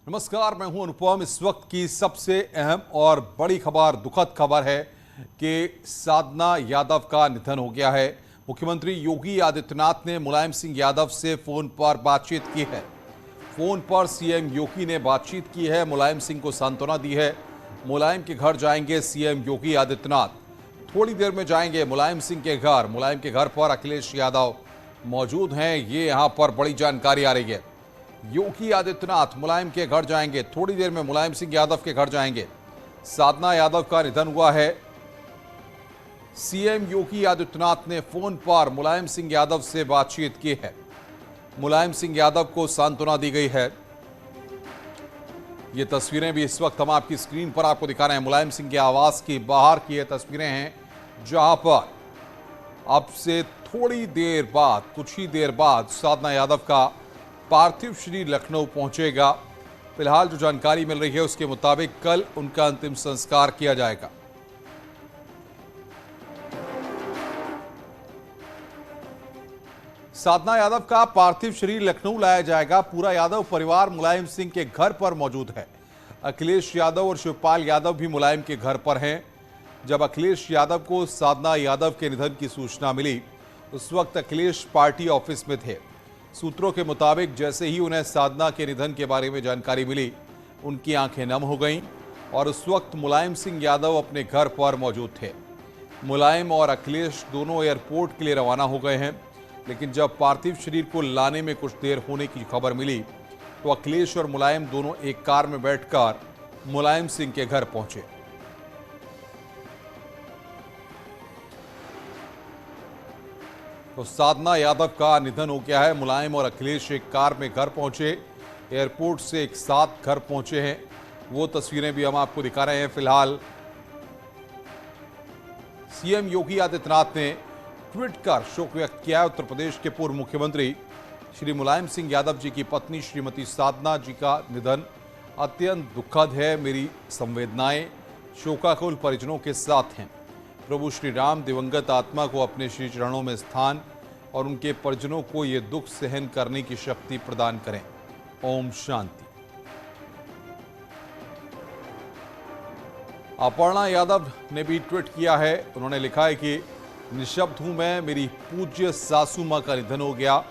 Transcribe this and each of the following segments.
नमस्कार, मैं हूं अनुपम। इस वक्त की सबसे अहम और बड़ी खबर, दुखद खबर है कि साधना यादव का निधन हो गया है। मुख्यमंत्री योगी आदित्यनाथ ने मुलायम सिंह यादव से फोन पर बातचीत की है। फोन पर सीएम योगी ने बातचीत की है, मुलायम सिंह को सांत्वना दी है। मुलायम के घर जाएंगे सीएम योगी आदित्यनाथ। थोड़ी देर में जाएंगे मुलायम सिंह के घर। मुलायम के घर पर अखिलेश यादव मौजूद हैं। ये यहां पर बड़ी जानकारी आ रही है। योगी आदित्यनाथ मुलायम के घर जाएंगे। थोड़ी देर में मुलायम सिंह यादव के घर जाएंगे। साधना यादव का निधन हुआ है। सीएम योगी आदित्यनाथ ने फोन पर मुलायम सिंह यादव से बातचीत की है। मुलायम सिंह यादव को सांत्वना दी गई है। ये तस्वीरें भी इस वक्त हम आपकी स्क्रीन पर आपको दिखा रहे हैं। मुलायम सिंह के आवास की बाहर की ये तस्वीरें हैं, जहां पर अब से थोड़ी देर बाद, कुछ ही देर बाद साधना यादव का पार्थिव शरीर लखनऊ पहुंचेगा। फिलहाल जो जानकारी मिल रही है उसके मुताबिक कल उनका अंतिम संस्कार किया जाएगा। साधना यादव का पार्थिव शरीर लखनऊ लाया जाएगा। पूरा यादव परिवार मुलायम सिंह के घर पर मौजूद है। अखिलेश यादव और शिवपाल यादव भी मुलायम के घर पर हैं। जब अखिलेश यादव को साधना यादव के निधन की सूचना मिली, उस वक्त अखिलेश पार्टी ऑफिस में थे। सूत्रों के मुताबिक जैसे ही उन्हें साधना के निधन के बारे में जानकारी मिली, उनकी आंखें नम हो गईं और उस वक्त मुलायम सिंह यादव अपने घर पर मौजूद थे। मुलायम और अखिलेश दोनों एयरपोर्ट के लिए रवाना हो गए हैं, लेकिन जब पार्थिव शरीर को लाने में कुछ देर होने की खबर मिली तो अखिलेश और मुलायम दोनों एक कार में बैठकर मुलायम सिंह के घर पहुंचे। तो साधना यादव का निधन हो गया है। मुलायम और अखिलेश एक कार में घर पहुंचे, एयरपोर्ट से एक साथ घर पहुंचे हैं। वो तस्वीरें भी हम आपको दिखा रहे हैं। फिलहाल सीएम योगी आदित्यनाथ ने ट्वीट कर शोक व्यक्त किया है। उत्तर प्रदेश के पूर्व मुख्यमंत्री श्री मुलायम सिंह यादव जी की पत्नी श्रीमती साधना जी का निधन अत्यंत दुखद है। मेरी संवेदनाएं शोकाकुल परिजनों के साथ हैं। प्रभु श्री राम दिवंगत आत्मा को अपने श्री चरणों में स्थान और उनके परिजनों को ये दुख सहन करने की शक्ति प्रदान करें। ओम शांति। अपर्णा यादव ने भी ट्वीट किया है। उन्होंने लिखा है कि निशब्द हूं मैं, मेरी पूज्य सासू मां का निधन हो गया।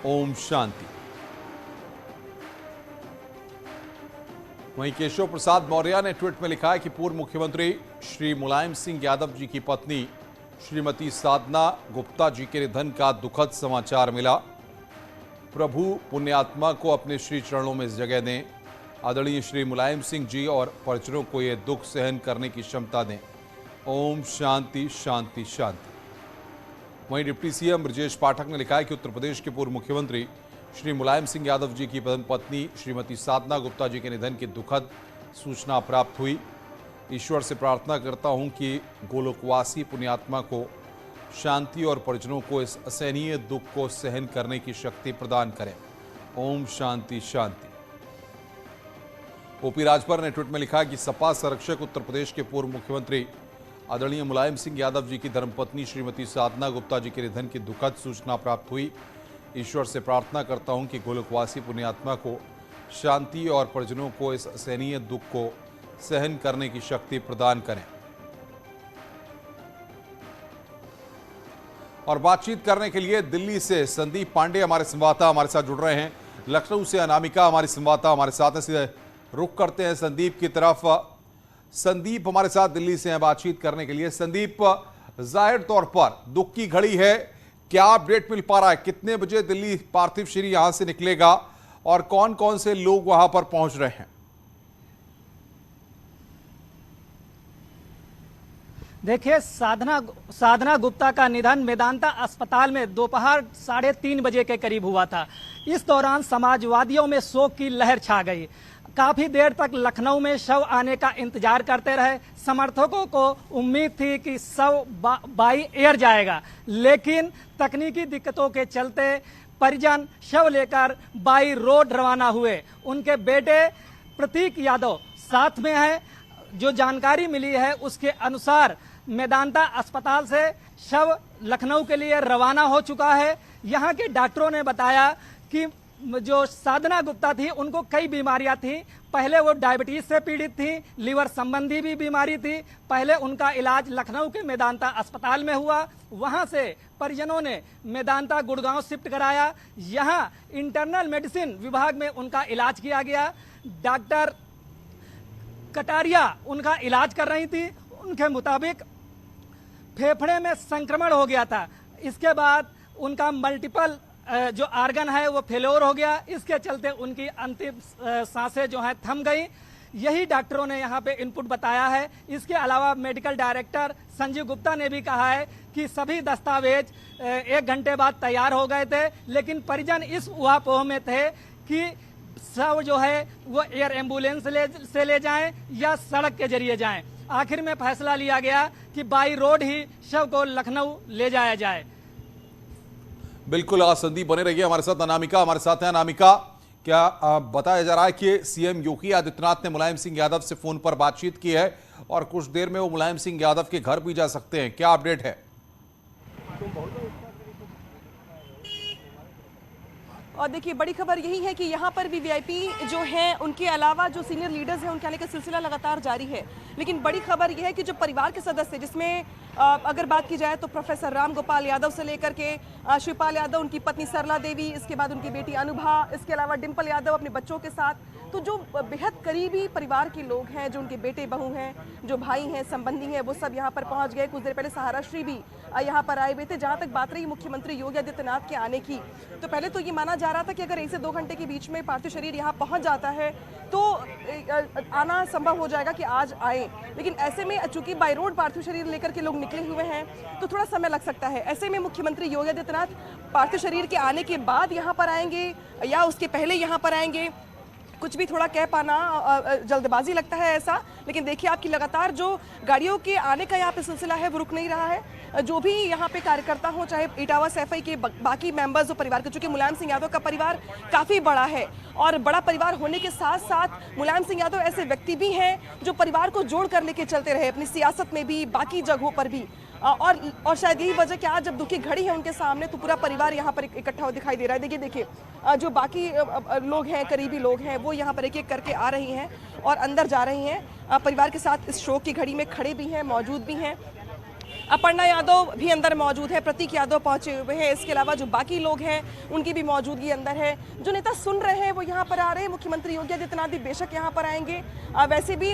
ओम शांति। वहीं केशव प्रसाद मौर्य ने ट्वीट में लिखा है कि पूर्व मुख्यमंत्री श्री मुलायम सिंह यादव जी की पत्नी श्रीमती साधना गुप्ता जी के निधन का दुखद समाचार मिला। प्रभु पुण्यात्मा को अपने श्री चरणों में जगह दें। आदरणीय श्री मुलायम सिंह जी और परिजनों को यह दुख सहन करने की क्षमता दें। ओम शांति शांति शांति। वहीं डिप्टी सीएम ब्रजेश पाठक ने लिखा है कि उत्तर प्रदेश के पूर्व मुख्यमंत्री श्री मुलायम सिंह यादव जी की पत्नी श्रीमती साधना गुप्ता जी के निधन की दुखद सूचना प्राप्त हुई। ईश्वर से प्रार्थना करता हूं कि गोलोकवासी पुण्यात्मा को शांति और परिजनों को इस असहनीय दुख को सहन करने की शक्ति प्रदान करें। ओम शांति शांति। ओपी राजभर ने ट्वीट में लिखा कि सपा संरक्षक उत्तर प्रदेश के पूर्व मुख्यमंत्री आदरणीय मुलायम सिंह यादव जी की धर्मपत्नी श्रीमती साधना गुप्ता जी के निधन की दुखद सूचना प्राप्त हुई। ईश्वर से प्रार्थना करता हूं कि गोलोकवासी पुण्यात्मा को शांति और परिजनों को इस असहनीय दुख को सहन करने की शक्ति प्रदान करें। और बातचीत करने के लिए दिल्ली से संदीप पांडे हमारे संवाददाता हमारे साथ जुड़ रहे हैं। लखनऊ से अनामिका हमारी संवाददाता हमारे साथ हैं। सीधे रुख करते हैं संदीप की तरफ। संदीप हमारे साथ दिल्ली से हैं बातचीत करने के लिए। संदीप, जाहिर तौर पर दुख की घड़ी है, क्या अपडेट मिल पा रहा है? कितने बजे दिल्ली पार्थिव शरीर यहां से निकलेगा और कौन कौन से लोग वहां पर पहुंच रहे हैं? देखिए, साधना गुप्ता का निधन मेदांता अस्पताल में दोपहर 3:30 बजे के करीब हुआ था। इस दौरान समाजवादियों में शोक की लहर छा गई। काफी देर तक लखनऊ में शव आने का इंतजार करते रहे। समर्थकों को उम्मीद थी कि शव बाई एयर जाएगा, लेकिन तकनीकी दिक्कतों के चलते परिजन शव लेकर बाई रोड रवाना हुए। उनके बेटे प्रतीक यादव साथ में हैं। जो जानकारी मिली है उसके अनुसार मेदांता अस्पताल से शव लखनऊ के लिए रवाना हो चुका है। यहाँ के डॉक्टरों ने बताया कि जो साधना गुप्ता थी उनको कई बीमारियां थी। पहले वो डायबिटीज से पीड़ित थी, लीवर संबंधी भी बीमारी थी। पहले उनका इलाज लखनऊ के मेदांता अस्पताल में हुआ, वहां से परिजनों ने मेदांता गुड़गांव शिफ्ट कराया। यहां इंटरनल मेडिसिन विभाग में उनका इलाज किया गया। डॉक्टर कटारिया उनका इलाज कर रही थी। उनके मुताबिक फेफड़े में संक्रमण हो गया था। इसके बाद उनका मल्टीपल जो आर्गन है वो फेल्योर हो गया। इसके चलते उनकी अंतिम सांसें जो है थम गई। यही डॉक्टरों ने यहाँ पे इनपुट बताया है। इसके अलावा मेडिकल डायरेक्टर संजीव गुप्ता ने भी कहा है कि सभी दस्तावेज 1 घंटे बाद तैयार हो गए थे, लेकिन परिजन इस उहापोह में थे कि शव जो है वो एयर एम्बुलेंस से ले जाएं या सड़क के जरिए जाएं। आखिर में फैसला लिया गया कि बाई रोड ही शव को लखनऊ ले जाया जाए। बिल्कुल, संदीप बने रहिए हमारे साथ। अनामिका हमारे साथ है। अनामिका, क्या बताया जा रहा है कि सीएम योगी आदित्यनाथ ने मुलायम सिंह यादव से फोन पर बातचीत की है और कुछ देर में वो मुलायम सिंह यादव के घर भी जा सकते हैं, क्या अपडेट है? और देखिए, बड़ी खबर यही है कि यहाँ पर भी वीआईपी जो हैं उनके अलावा जो सीनियर लीडर्स हैं उनके आने का सिलसिला लगातार जारी है। लेकिन बड़ी खबर यह है कि जो परिवार के सदस्य, जिसमें अगर बात की जाए तो प्रोफेसर राम गोपाल यादव से लेकर के शिवपाल यादव, उनकी पत्नी सरला देवी, इसके बाद उनकी बेटी अनुभा, इसके अलावा डिम्पल यादव अपने बच्चों के साथ, तो जो बेहद करीबी परिवार के लोग हैं, जो उनके बेटे बहू हैं, जो भाई हैं, संबंधी हैं, वो सब यहाँ पर पहुँच गए। कुछ देर पहले सहारा श्री भी यहाँ पर आए हुए थे। जहाँ तक बात रही मुख्यमंत्री योगी आदित्यनाथ के आने की, तो पहले तो ये माना जा रहा था कि अगर 1 से 2 घंटे के बीच में पार्थिव शरीर यहाँ पहुँच जाता है तो आना संभव हो जाएगा कि आज आए। लेकिन ऐसे में चूंकि बाई रोड पार्थिव शरीर लेकर के लोग निकले हुए हैं तो थोड़ा समय लग सकता है। ऐसे में मुख्यमंत्री योगी आदित्यनाथ पार्थिव शरीर के आने के बाद यहाँ पर आएंगे या उसके पहले यहाँ पर आएंगे, कुछ भी थोड़ा कह पाना जल्दबाजी लगता है ऐसा। लेकिन देखिए, आपकी लगातार जो गाड़ियों के आने का यहाँ पे सिलसिला है वो रुक नहीं रहा है। जो भी यहाँ पे कार्यकर्ता हो, चाहे इटावा सैफई के बाकी मेंबर्स जो परिवार के, चूंकि मुलायम सिंह यादव का परिवार काफ़ी बड़ा है और बड़ा परिवार होने के साथ साथ मुलायम सिंह यादव ऐसे व्यक्ति भी हैं जो परिवार को जोड़ कर लेके चलते रहे अपनी सियासत में भी, बाकी जगहों पर भी। और शायद यही वजह कि आज जब दुख की घड़ी है उनके सामने तो पूरा परिवार यहाँ पर इकट्ठा दिखाई दे रहा है। देखिए जो बाकी लोग हैं, करीबी लोग हैं, वो यहाँ पर एक एक करके आ रही हैं और अंदर जा रही हैं। परिवार के साथ इस शोक की घड़ी में खड़े भी हैं, मौजूद भी हैं। अपर्णा यादव भी अंदर मौजूद है, प्रतीक यादव पहुंचे हुए हैं। इसके अलावा जो बाकी लोग हैं उनकी भी मौजूदगी अंदर है। जो नेता सुन रहे हैं वो यहाँ पर आ रहे हैं। मुख्यमंत्री योगी आदित्यनाथ भी बेशक यहाँ पर आएंगे। वैसे भी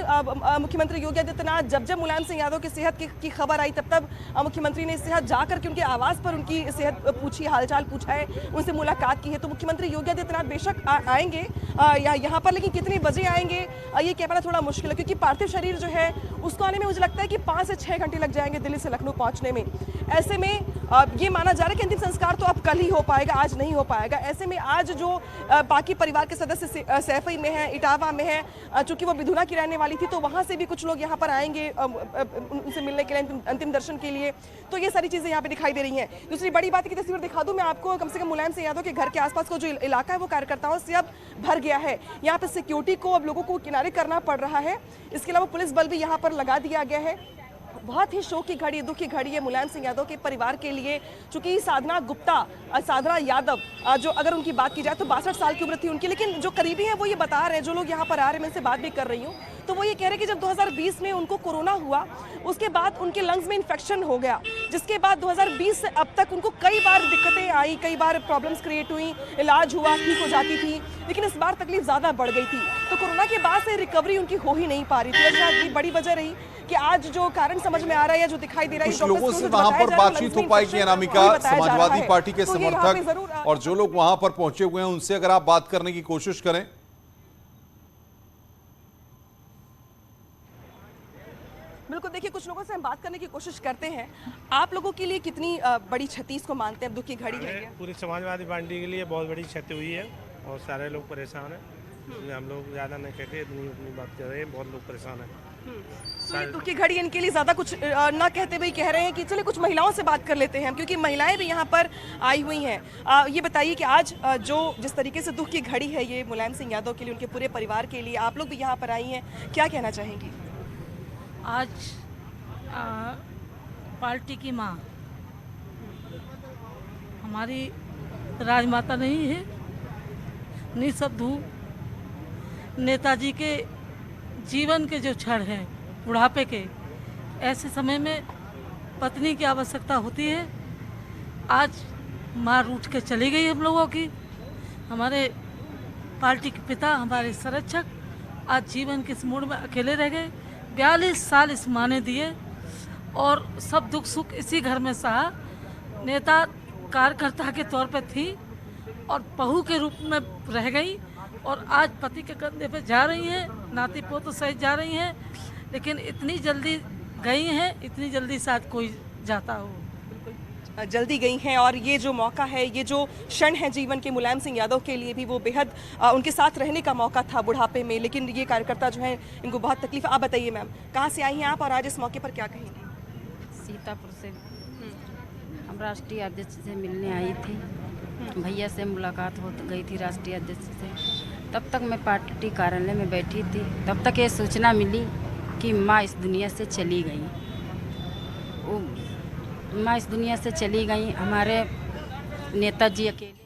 मुख्यमंत्री योगी आदित्यनाथ जब मुलायम सिंह यादव की सेहत की खबर आई तब मुख्यमंत्री ने सेहत जाकर के उनके आवास पर उनकी सेहत पूछी, हालचाल पूछा है, उनसे मुलाकात की है। तो मुख्यमंत्री योगी आदित्यनाथ बेशक आएंगे यहाँ पर, लेकिन कितने बजे आएंगे ये कह पाना थोड़ा मुश्किल है, क्योंकि पार्थिव शरीर जो है उसको आने में मुझे लगता है कि 5 से 6 घंटे लग जाएंगे दिल्ली से लखनऊ पहुंचने में। ऐसे में ये माना जा रहा है कि अंतिम संस्कार तो अब कल ही हो पाएगा, आज नहीं हो पाएगा। ऐसे में आज जो बाकी परिवार के सदस्य सैफई में हैं, इटावा में हैं, चूंकि वो बिधुना की रहने वाली थी तो वहां से भी कुछ लोग यहाँ पर आएंगे उनसे मिलने के लिए, अंतिम दर्शन के लिए। तो ये सारी चीजें यहाँ पे दिखाई दे रही हैं। दूसरी बड़ी बात की तस्वीर दिखा दूं मैं आपको। कम से कम मुलायम सिंह यादव के घर के आसपास का जो इलाका है वो कार्यकर्ताओं से अब भर गया है। यहाँ पे सिक्योरिटी को अब लोगों को किनारे करना पड़ रहा है। इसके अलावा पुलिस बल भी यहाँ पर लगा दिया गया है। बहुत ही शोक की घड़ी, दुख की घड़ी है मुलायम सिंह यादव के परिवार के लिए। चूंकि साधना यादव जो अगर उनकी बात की जाए तो 62 साल की उम्र थी उनकी, लेकिन जो करीबी है वो ये बता रहे हैं, जो लोग यहाँ पर आ रहे हैं, मैं इनसे बात भी कर रही हूँ, तो वो ये कह रहे हैं कि जब 2020 में उनको कोरोना हुआ उसके बाद उनके लंग्स में इन्फेक्शन हो गया, जिसके बाद 2020 से अब तक उनको कई बार दिक्कतें आई, कई बार प्रॉब्लम्स क्रिएट हुई, इलाज हुआ, ठीक हो जाती थी, लेकिन इस बार तकलीफ ज़्यादा बढ़ गई थी। तो कोरोना के बाद से रिकवरी उनकी हो ही नहीं पा रही थी। शायद बड़ी वजह रही कि आज जो कारण समझ में आ रहा है, जो दिखाई दे रहा है, कुछ लोगों से वहां पर बातचीत हो पाएगी अनामिका, समाजवादी पार्टी के समर्थक और जो लोग वहां पर पहुंचे हुए हैं उनसे अगर आप बात करने की कोशिश करें। बिल्कुल, देखिए कुछ लोगों से हम बात करने की कोशिश करते हैं। आप लोगों के लिए कितनी बड़ी क्षति इसको मानते हैं, अब दुख की घड़ी है? पूरी समाजवादी पार्टी के लिए बहुत बड़ी क्षति हुई है और सारे लोग परेशान हैं। हम लोग ज़्यादा नहीं कहते, अपनी बात कर रहे हैं, बहुत लोग परेशान हैं। तो ये दुख की घड़ी इनके लिए ज़्यादा कुछ ना कहते हुए कह रहे हैं कि चलिए कुछ महिलाओं से बात कर लेते हैं हम, क्योंकि महिलाएं भी यहाँ पर आई हुई हैं। ये बताइए कि आज जिस तरीके से दुख की घड़ी है ये मुलायम सिंह यादव के लिए, उनके पूरे परिवार के लिए, आप लोग भी यहाँ पर आई हैं, क्या कहना चाहेंगी? आज पार्टी की माँ हमारी राजमाता नहीं है, निःशब्द हूँ। नेताजी के जीवन के जो क्षण हैं बुढ़ापे के, ऐसे समय में पत्नी की आवश्यकता होती है। आज माँ रूठ के चली गई हम लोगों की। हमारे पार्टी के पिता, हमारे संरक्षक आज जीवन के इस मोड़ में अकेले रह गए। 42 साल इस माँ ने दिए और सब दुख सुख इसी घर में सहा। नेता कार्यकर्ता के तौर पे थी और बहू के रूप में रह गई और आज पति के कंधे पे जा रही हैं, नाती पोते सहित जा रही हैं। लेकिन इतनी जल्दी गई हैं, इतनी जल्दी शायद कोई जाता हो। जल्दी गई हैं और ये जो मौका है, ये जो क्षण है जीवन के मुलायम सिंह यादव के लिए भी वो बेहद उनके साथ रहने का मौका था बुढ़ापे में, लेकिन ये कार्यकर्ता जो है इनको बहुत तकलीफ। आप बताइए मैम, कहाँ से आई हैं आप और आज इस मौके पर क्या कहेंगे? सीतापुर से हम राष्ट्रीय अध्यक्ष से मिलने आई थी। भैया से मुलाकात हो गई थी राष्ट्रीय अध्यक्ष से। तब तक मैं पार्टी कार्यालय में बैठी थी, तब तक ये सूचना मिली कि माँ इस दुनिया से चली गई। माँ इस दुनिया से चली गई। हमारे नेताजी अकेले